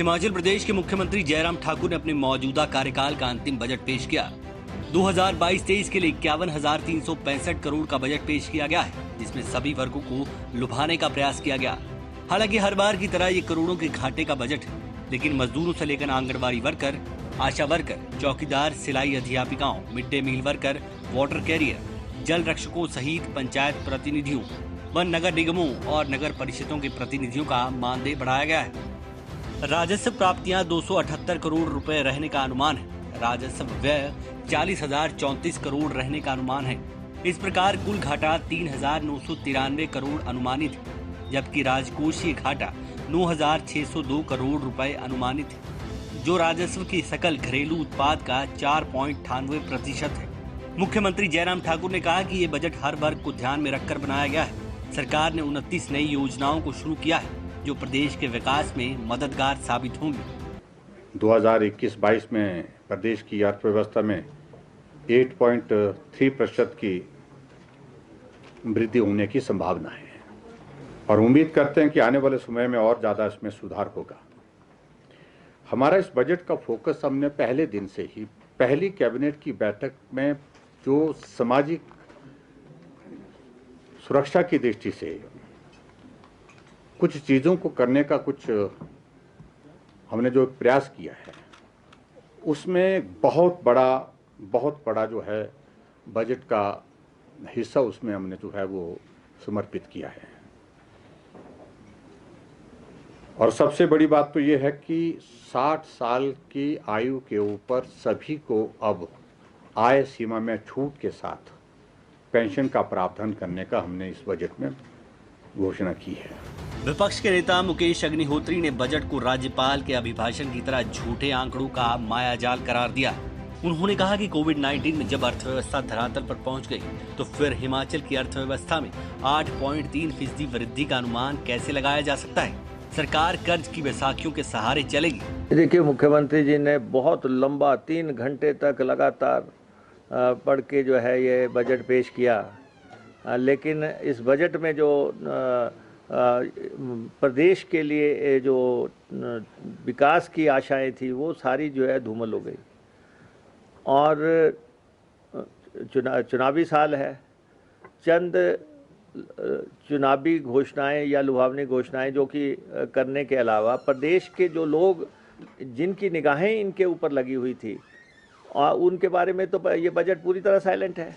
हिमाचल प्रदेश के मुख्यमंत्री जयराम ठाकुर ने अपने मौजूदा कार्यकाल का अंतिम बजट पेश किया। 2022-23 के लिए 51,365 करोड़ का बजट पेश किया गया है, जिसमें सभी वर्गों को लुभाने का प्रयास किया गया। हालांकि हर बार की तरह ये करोड़ों के घाटे का बजट है, लेकिन मजदूरों से लेकर आंगनबाड़ी वर्कर, आशा वर्कर, चौकीदार, सिलाई अध्यापिकाओं, mid day meal worker, water carrier, जल रक्षकों सहित पंचायत प्रतिनिधियों व नगर निगमों और नगर परिषदों के प्रतिनिधियों का मानदेय बढ़ाया गया है। राजस्व प्राप्तियां 278 करोड़ रुपए रहने का अनुमान है। राजस्व व्यय 40,034 करोड़ रहने का अनुमान है। इस प्रकार कुल घाटा 3,993 करोड़ अनुमानित है, जबकि राजकोषीय घाटा 9,602 करोड़ रुपए अनुमानित है, जो राजस्व के सकल घरेलू उत्पाद का 4.98% है। मुख्यमंत्री जयराम ठाकुर ने कहा कि ये बजट हर वर्ग को ध्यान में रखकर बनाया गया है। सरकार ने 29 नई योजनाओं को शुरू किया है, जो प्रदेश के विकास में मददगार साबित होंगी। 2021-22 में प्रदेश की अर्थव्यवस्था में 8.3% की वृद्धि होने की संभावना है और उम्मीद करते हैं कि आने वाले समय में और ज़्यादा इसमें सुधार होगा। हमारा इस बजट का फोकस हमने पहले दिन से ही पहली कैबिनेट की बैठक में जो सामाजिक सुरक्षा की दृष्टि से कुछ चीज़ों को करने का हमने जो प्रयास किया है, उसमें बहुत बड़ा जो है बजट का हिस्सा उसमें हमने जो है वो समर्पित किया है। और सबसे बड़ी बात तो ये है कि 60 साल की आयु के ऊपर सभी को अब आय सीमा में छूट के साथ पेंशन का प्रावधान करने का हमने इस बजट में घोषणा की है। विपक्ष के नेता मुकेश अग्निहोत्री ने बजट को राज्यपाल के अभिभाषण की तरह झूठे आंकड़ों का मायाजाल करार दिया। उन्होंने कहा कि कोविड-19 में जब अर्थव्यवस्था धरातल पर पहुंच गई, तो फिर हिमाचल की अर्थव्यवस्था में 8.3% वृद्धि का अनुमान कैसे लगाया जा सकता है। सरकार कर्ज की बैसाखियों के सहारे चलेगी। देखिए, मुख्यमंत्री जी ने बहुत लंबा 3 घंटे तक लगातार पढ़ के जो है ये बजट पेश किया, लेकिन इस बजट में जो प्रदेश के लिए जो विकास की आशाएं थी वो सारी जो है धूमिल हो गई। और चुनावी साल है, चंद चुनावी घोषणाएं या लुभावनी घोषणाएं जो कि करने के अलावा प्रदेश के जो लोग जिनकी निगाहें इनके ऊपर लगी हुई थी और उनके बारे में तो ये बजट पूरी तरह साइलेंट है।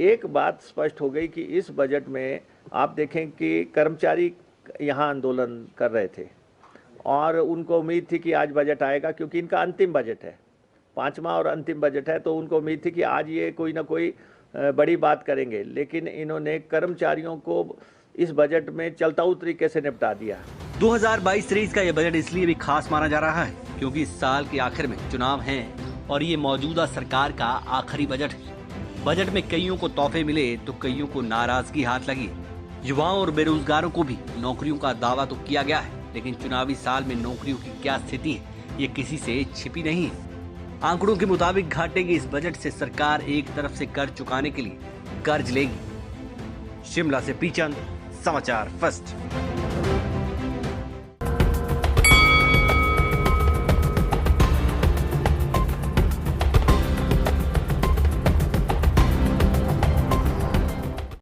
एक बात स्पष्ट हो गई कि इस बजट में आप देखें कि कर्मचारी यहाँ आंदोलन कर रहे थे और उनको उम्मीद थी कि आज बजट आएगा, क्योंकि इनका अंतिम बजट है, 5वां और अंतिम बजट है, तो उनको उम्मीद थी कि आज ये कोई ना कोई बड़ी बात करेंगे। लेकिन इन्होंने कर्मचारियों को इस बजट में चलताऊ तरीके से निपटा दिया। 2022-23 का यह बजट इसलिए भी खास माना जा रहा है क्योंकि इस साल के आखिर में चुनाव हैं और ये मौजूदा सरकार का आखिरी बजट है। बजट में कईयों को तोहफे मिले तो कईयों को नाराजगी हाथ लगी। युवाओं और बेरोजगारों को भी नौकरियों का दावा तो किया गया है, लेकिन चुनावी साल में नौकरियों की क्या स्थिति है ये किसी से छिपी नहीं है। आंकड़ों के मुताबिक घाटे के इस बजट से सरकार एक तरफ से कर्ज चुकाने के लिए कर्ज लेगी। शिमला से पी चंद, समाचार फर्स्ट।